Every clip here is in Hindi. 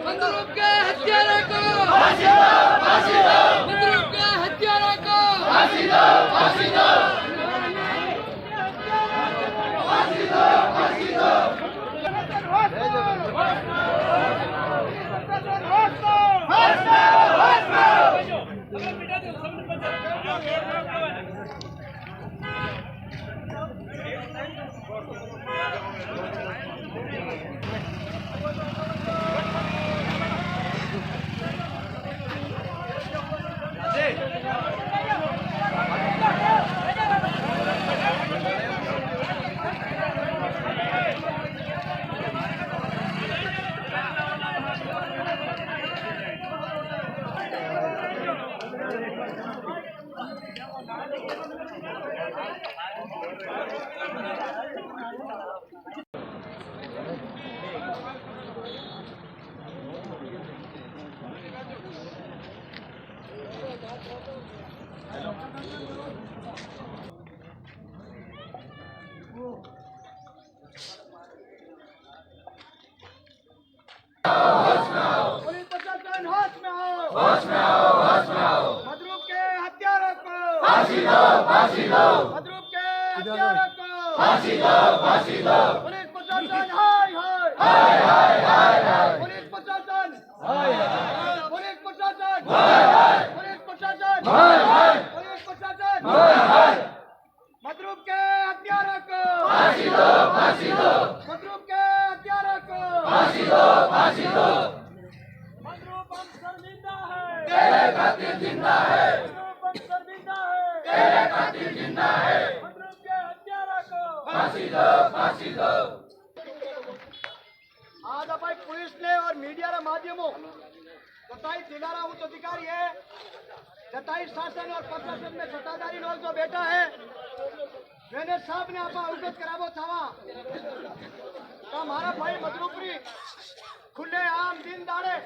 मंदरूप के हत्यारों को फांसी दो, फांसी दो। मंदरूप के हत्यारों को फांसी दो, फांसी दो। फांसी दो, फांसी दो। पुलिस प्रशासन होश में आओ, होश में आओ, होश में आओ। मदरूप के हत्यारों को फांसी दो, फांसी दो। मदरूप के हत्यारों को फांसी दो, फांसी दो। पुलिस प्रशासन हाय हाय हाय हाय हाय हाय। पुलिस प्रशासन हाय हाय। पुलिस प्रशासन हाय हाय। पुलिस प्रशासन हाय हाय। पुलिस प्रशासन हाय हाय। मदरूप के हत्यारों को फांसी दो, फांसी दो। मदरूप के हत्यारों को फांसी दो, फांसी दो। मदरूप हम शर्मिंदा है, तेरे खातिर जिंदा है। मदरूप हम शर्मिंदा है, तेरे खातिर जिंदा है। मदरूप के हत्यारों को फांसी दो, फांसी दो। आज भाई पुलिस ने और मीडिया के माध्यमों जताई दिलारा उच्च अधिकारी है, जताई शासन और प्रशासन में सत्ताधारी लोग जो बैठा है, मैंने साहब ने आप अवगत करावो छावा तो हमारा भाई मदरूपरी खुले आम दिन दाड़े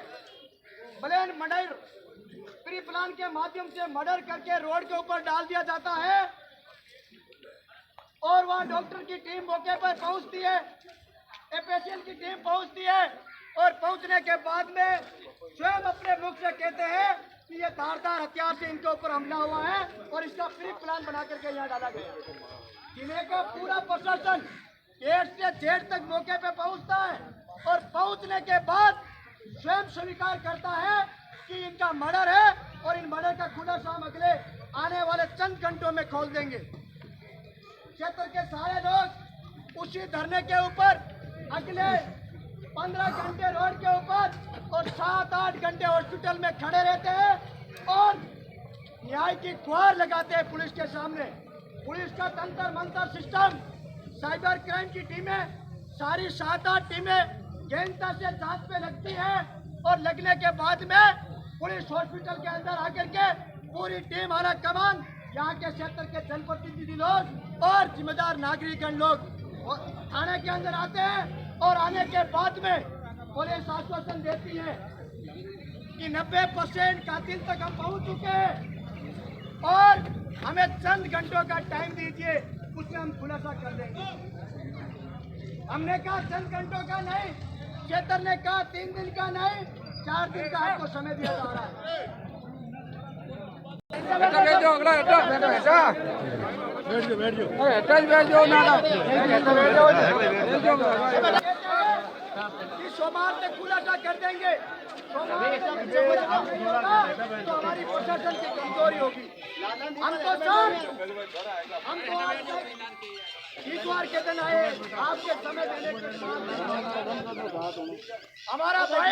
प्लेन मर्डर प्री प्लान के माध्यम से मर्डर करके रोड के ऊपर डाल दिया जाता है और वहाँ डॉक्टर की टीम मौके पर पहुंचती है, एफएसएल की टीम पहुंचती है और पहुंचने के बाद में स्वयं अपने मुख से कहते हैं कि ये धारदार हथियार से इनके ऊपर हमला हुआ है और इसका प्री प्लान बना करके यहाँ डाला गया। जिले का पूरा प्रशासन A से Z तक मौके पे पहुंचता है और पहुंचने के बाद स्वयं स्वीकार करता है कि इनका मर्डर है और इन मर्डर का खुलासा हम अगले आने वाले चंद घंटों में खोल देंगे। क्षेत्र के सारे लोग उसी धरने के ऊपर अगले 15 घंटे रोड के ऊपर और 7-8 घंटे हॉस्पिटल में खड़े रहते हैं और न्याय की गुहार लगाते हैं पुलिस के सामने। पुलिस का तंत्र मंत्र सिस्टम, साइबर क्राइम की टीमें, सारी 7-8 टीमें गहनता से जांच पे लगती है और लगने के बाद में पुलिस हॉस्पिटल के अंदर आकर के पूरी टीम आला कमान, यहाँ के क्षेत्र के जनप्रतिनिधि लोग और जिम्मेदार नागरिकगण लोग थाने के अंदर आते हैं और आने के बाद में पुलिस आश्वासन देती है कि 90% कातिल तक हम पहुंच चुके हैं और हमें चंद घंटों का टाइम दीजिए, उसमें हम खुलासा कर देंगे। हमने कहा चंद घंटों का नहीं, क्षेत्र ने कहा 3 दिन का नहीं, 4 दिन का आपको समय दिया जा रहा है। सोमवार से खुलासा कर देंगे, सोमवार से नहीं होगा तो हमारी प्रशासन की कमजोरी होगी। हमको इतवार के दिन आए, आपके समय देने के बाद हमारा भाई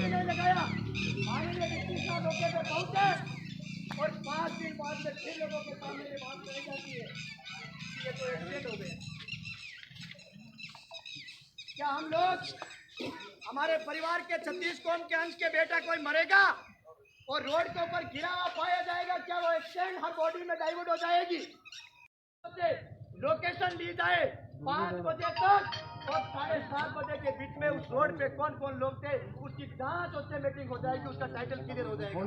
नहीं लगाया, माननीय डिप्टी साहब मौके पे पहुंचे और 5 दिन बाद में फिर लोगों के सामने ये बात कही जाती है ये तो एक्सीडेंट हो गया। क्या हम लोग हमारे परिवार के 36 कौम के अंश के बेटा कोई मरेगा और रोड के ऊपर गिरा हुआ पाया जाएगा, क्या वो एक्सीडेंट हर बॉडी में डाइवर्ट हो जाएगी? लोकेशन ली जाए 5 बजे तक और 7:30 बजे के बीच में उस रोड पे कौन कौन लोग थे उसकी जांच और मीटिंग हो जाएगी, उसका टाइटल क्लियर हो जाएगा।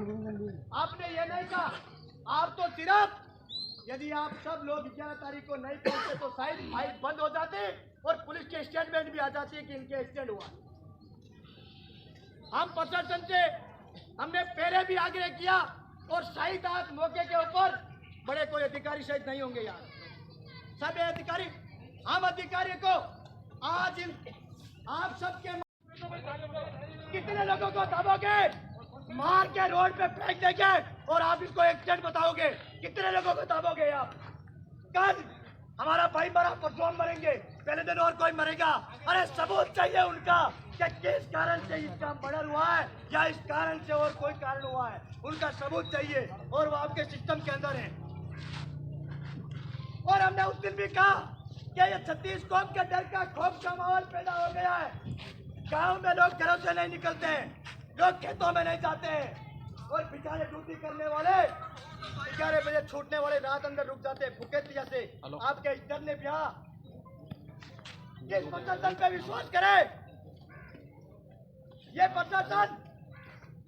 आपने ये नहीं कहा, आप तो सिर्फ यदि आप सब लोग 11 तारीख को नहीं पहुंचे तो शायद फाइल बंद हो जाती और पुलिस के स्टेटमेंट भी आ जाती है कि इनके एक्सीडेंट हुआ। हम प्रशासन से हमने पहले भी आग्रह किया और शायद आज मौके के ऊपर बड़े कोई अधिकारी शायद नहीं होंगे यार, सब अधिकारी, हम अधिकारी को आज आप सबके कितने लोगों को दबाओगे, मार के रोड पे फेंक देंगे और आप इसको एक्सीडेंट बताओगे, कितने लोगों को दबाओगे आप? कल हमारा भाई मरा, परसों हम मरेंगे, पहले दिन और कोई मरेगा। अरे सबूत चाहिए उनका कि किस कारण से इसका मर्डर हुआ है या इस कारण से और कोई कारण हुआ है, उनका सबूत चाहिए और वो आपके सिस्टम के अंदर है। और हमने उस दिन भी कहा कि ये 36 कौम के डर का खौफ का माहौल पैदा हो गया है। गांव में लोग घरों से नहीं निकलते हैं, लोग खेतों में नहीं जाते हैं और बेचारे ड्यूटी करने वाले 11 बजे छूटने वाले रात अंदर रुक जाते हैं भूखे जैसे। आपके इज्जत ने भी किस प्रशासन पे विश्वास करे? ये प्रशासन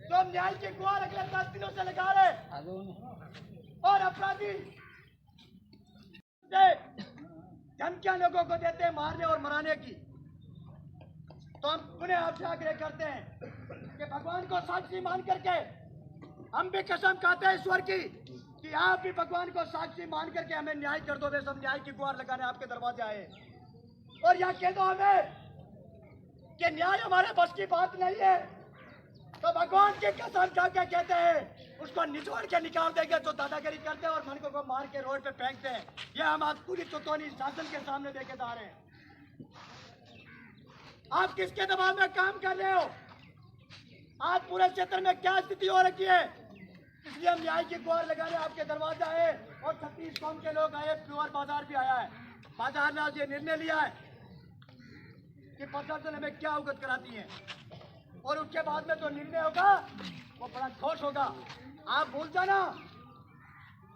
जो न्याय की गुहार अगले 10 दिनों से लगा रहे और अपराधी धमकियां लोगों को देते हैं मारने और मराने की, तो हम पुनः आपसे आग्रह करते हैं कि भगवान को साक्षी मान करके हम भी कसम खाते हैं ईश्वर की कि आप भी भगवान को साक्षी मान करके हमें न्याय कर दो। वे सब न्याय की गुहार लगाने आपके दरवाजे आए और यह कह दो हमें कि न्याय हमारे बस की बात नहीं है, तो भगवान की कसम खा के कहते हैं उसको निचोड़ के निकाल देंगे जो दादागिरी करते हैं और मनकों को मार के रोड पे फेंकते हैं। ये हम आज पूरी चौतौनी शासन के सामने देखे जा रहे हैं। आप किसके दबाव में काम कर रहे हो? आज पूरे क्षेत्र में क्या स्थिति हो रखी है? इसलिए हम न्याय की गुहार लगाने आपके दरवाजा आए और 36 कौम के लोग आए, प्योर बाजार भी आया है। बाजार ने आज ये निर्णय लिया है कि प्रशासन हमें क्या अवगत कराती है और उसके बाद में जो निर्णय होगा वो बड़ा ठोस होगा। आप भूल जाना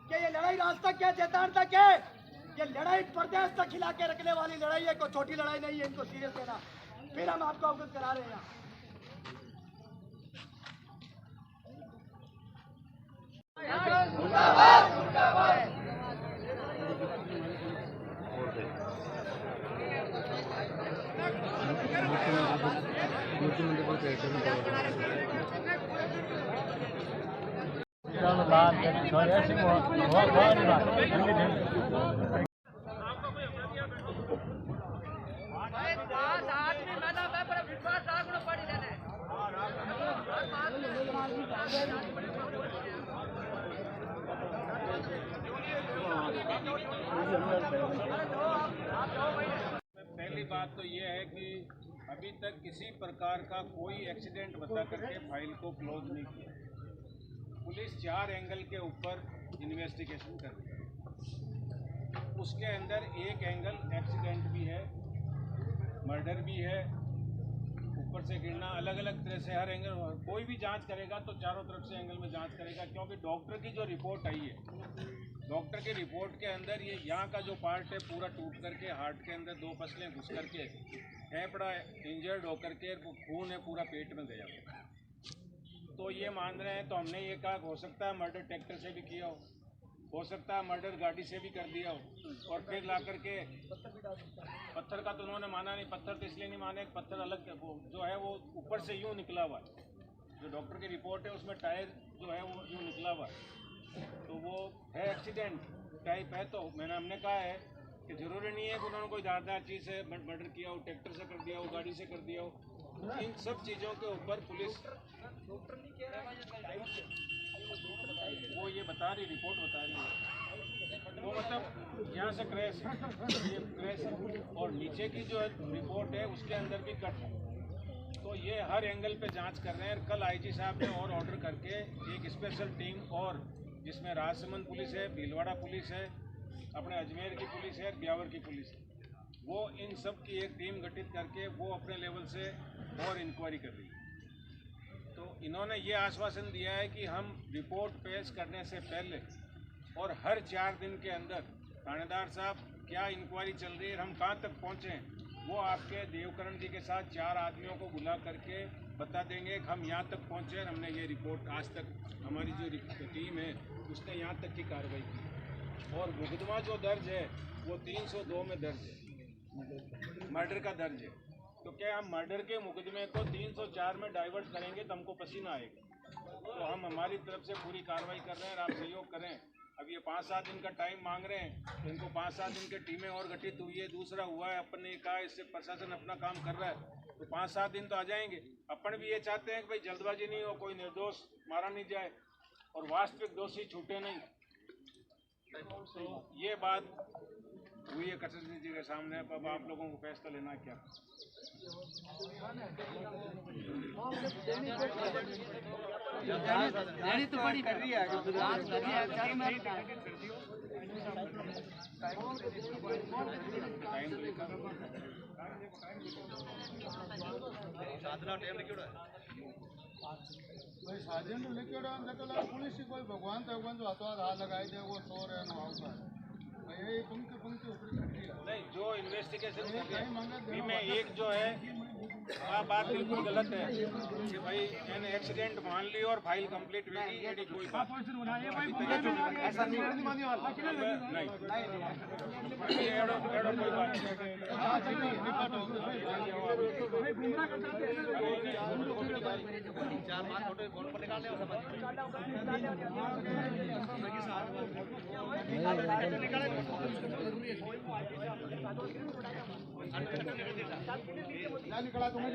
कि ये लड़ाई रास्ता क्या चेतावनी तक है, ये लड़ाई प्रदेश तक खिला के रखने वाली लड़ाई है, कोई छोटी लड़ाई नहीं है, इनको सीरियस लेना। फिर हम आपको अवगत करा रहे हैं। पहली बात तो ये है कि अभी तक किसी प्रकार का कोई एक्सीडेंट बता करके फाइल को क्लोज नहीं किया। पुलिस 4 एंगल के ऊपर इन्वेस्टिगेशन कर रही है। उसके अंदर एक एंगल एक्सीडेंट भी है, मर्डर भी है, ऊपर से गिरना, अलग अलग तरह से हर एंगल, कोई भी जांच करेगा तो चारों तरफ से एंगल में जांच करेगा, क्योंकि डॉक्टर की जो रिपोर्ट आई है, डॉक्टर की रिपोर्ट के अंदर ये यहाँ का जो पार्ट है पूरा टूट करके हार्ट के अंदर 2 फसलें घुस करके फेफड़ा इंजर्ड होकर के वो खून है पूरा पेट में गया। तो ये मान रहे हैं, तो हमने ये कहा हो सकता है मर्डर ट्रैक्टर से भी किया हो सकता है मर्डर गाड़ी से भी कर दिया हो, और फिर ला करके पत्थर का तो उन्होंने माना नहीं, पत्थर तो इसलिए नहीं माने, पत्थर अलग वो जो है वो ऊपर से यूँ निकला हुआ है, जो डॉक्टर की रिपोर्ट है उसमें टायर जो है वो यूँ निकला हुआ है, तो वो है एक्सीडेंट टाइप है। तो हमने कहा है कि ज़रूरी नहीं है कि उन्होंने कोई धारदार चीज़ से मर्डर किया हो, ट्रैक्टर से कर दिया हो, गाड़ी से कर दिया हो। इन सब चीज़ों के ऊपर पुलिस वो ये बता रही, रिपोर्ट बता रही है, वो मतलब यहाँ से क्रैश ये क्रैश है, और नीचे की जो रिपोर्ट है उसके अंदर भी कट है। तो ये हर एंगल पे जांच कर रहे हैं। कल आईजी साहब ने और ऑर्डर करके एक स्पेशल टीम, और जिसमें राजसमंद पुलिस है, भीलवाड़ा पुलिस है, अपने अजमेर की पुलिस है, ब्यावर की पुलिस है, वो इन सब की एक टीम गठित करके वो अपने लेवल से और इंक्वायरी कर रही है। तो इन्होंने ये आश्वासन दिया है कि हम रिपोर्ट पेश करने से पहले और हर 4 दिन के अंदर थानेदार साहब क्या इंक्वायरी चल रही है, हम कहाँ तक पहुँचे हैं, वो आपके देवकरण जी के साथ 4 आदमियों को बुला करके बता देंगे कि हम यहाँ तक पहुँचे और हमने ये रिपोर्ट आज तक हमारी जो टीम है उसने यहाँ तक की कार्रवाई की। और मुकदमा जो दर्ज है वो 302 में दर्ज है, मर्डर का दर्ज है। तो क्या हम मर्डर के मुकदमे को 304 में डाइवर्ट करेंगे तो हमको पसीना आएगा। तो हम हमारी तरफ से पूरी कार्रवाई कर रहे हैं, आप सहयोग करें। अब ये 5-7 दिन का टाइम मांग रहे हैं, तो इनको 5-7 दिन की टीमें और गठित हुई है। दूसरा हुआ है, अपन ने कहा इससे प्रशासन अपना काम कर रहा है, तो 5-7 दिन तो आ जाएंगे। अपन भी ये चाहते हैं कि भाई जल्दबाजी नहीं हो, कोई निर्दोष मारा नहीं जाए और वास्तविक दोषी छूटे नहीं। तो ये बात हुई है कचहरी जी के सामने। अब आप लोगों को फैसला लेना है क्या। देनी तो बड़ी कर रही है, साजिश पुलिस कोई भगवान तगवान जो हाथों हाथ लगाए थे वो सो रहे हैं, पंक्ति नहीं, जो इन्वेस्टिगेशन में एक जो है बात बिल्कुल गलत है कि भाई मैंने एक्सीडेंट मान ली और फाइल कंप्लीट हुई, ये कोई बात ऐसा नहीं निकला तुम्हें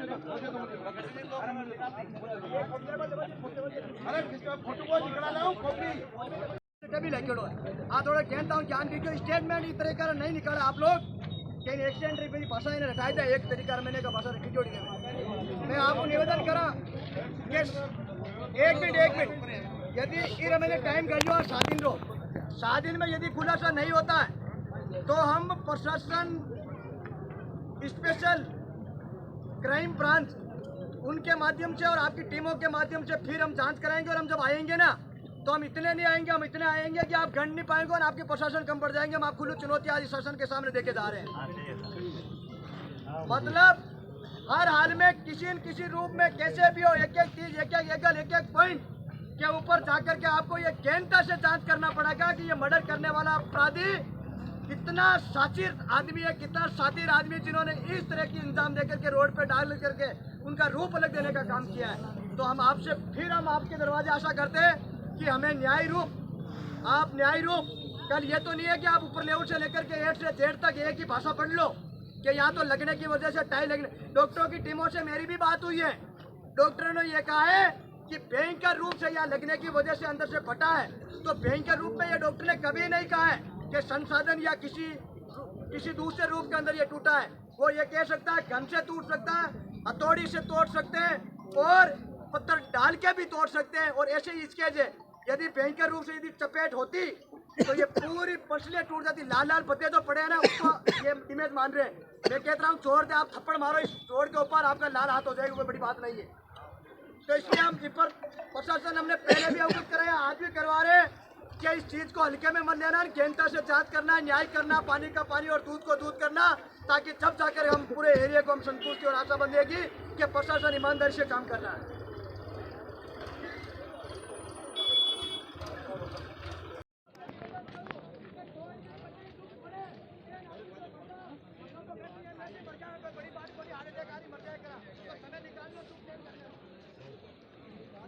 अरे फोटो को निकला लाओ कॉपी भी लेके आ थोड़ा कहता हूँ ज्ञान की स्टेटमेंट इस तरीके का नहीं निकाला आप लोग कहीं एक्सीडेंट की भाषा इन्हें रखाई था एक तरीका मैंने का भाषा रखी जोड़ी मैं आपको निवेदन करा कि 1 मिनट यदि इर मैंने टाइम गई और 7 दिन रो 7 दिन में यदि खुलासा नहीं होता है तो हम प्रशासन स्पेशल क्राइम ब्रांच उनके माध्यम से और आपकी टीमों के माध्यम से फिर हम जांच कराएंगे। और हम जब आएंगे ना तो हम इतने नहीं आएंगे, हम इतने आएंगे कि आप गण नहीं पाएंगे और आपके प्रशासन कम पड़ जाएंगे। हम आप खुली चुनौती आज शासन के सामने देके जा रहे हैं। मतलब हर हाल में किसी न किसी रूप में कैसे भी हो एक एक चीज एक एक पॉइंट के ऊपर जाकर के आपको ये गहनता से जांच करना पड़ेगा कि ये मर्डर करने वाला अपराधी कितना साचिर आदमी है, कितना सातिर आदमी जिन्होंने इस तरह की इंजाम देकर के रोड पे डाल करके उनका रूप अलग देने का काम किया है। तो हम आपसे फिर हम आपके दरवाजे आशा करते हैं कि हमें न्याय रूप आप न्याय रूप कल ये तो नहीं है कि आप ऊपर लेवल से लेकर के 1 से 1.5 तक एक ही भाषा पढ़ लो कि यहाँ तो लगने की वजह से टाई लगने। डॉक्टरों की टीमों से मेरी भी बात हुई है, डॉक्टरों ने ये कहा है कि भयंकर रूप से यहाँ लगने की वजह से अंदर से फटा है। तो भयंकर रूप में ये डॉक्टर ने कभी नहीं कहा है कि संसाधन या किसी दूसरे रूप के अंदर ये टूटा है। वो ये कह सकता है गन से टूट सकता है, हथौड़ी से तोड़ सकते हैं और पत्थर डाल के भी तोड़ सकते हैं और ऐसे ही स्केच है यदि भयंकर रूप से यदि चपेट होती तो ये पूरी पसलियां टूट जाती, लाल लाल पत्ते तो पड़े हैं ना, उसको ये इमेज मान रहे हैं। मैं कहता हूँ छोड़ दे, आप थप्पड़ मारो इस रोड के ऊपर, आपका लाल हाथ हो जाएगा, कोई बड़ी बात नहीं है। तो इसलिए हम इस पर प्रशासन हमने पहले भी अवगत कराया, आज भी करवा रहे हैं कि इस चीज को हल्के में मत लेना, गहनता से जांच करना, न्याय करना, पानी का पानी और दूध को दूध करना, ताकि जब जाकर हम पूरे एरिया को हम संतुष्टि और आशा बंधेगी कि प्रशासन ईमानदारी से काम कर रहा है।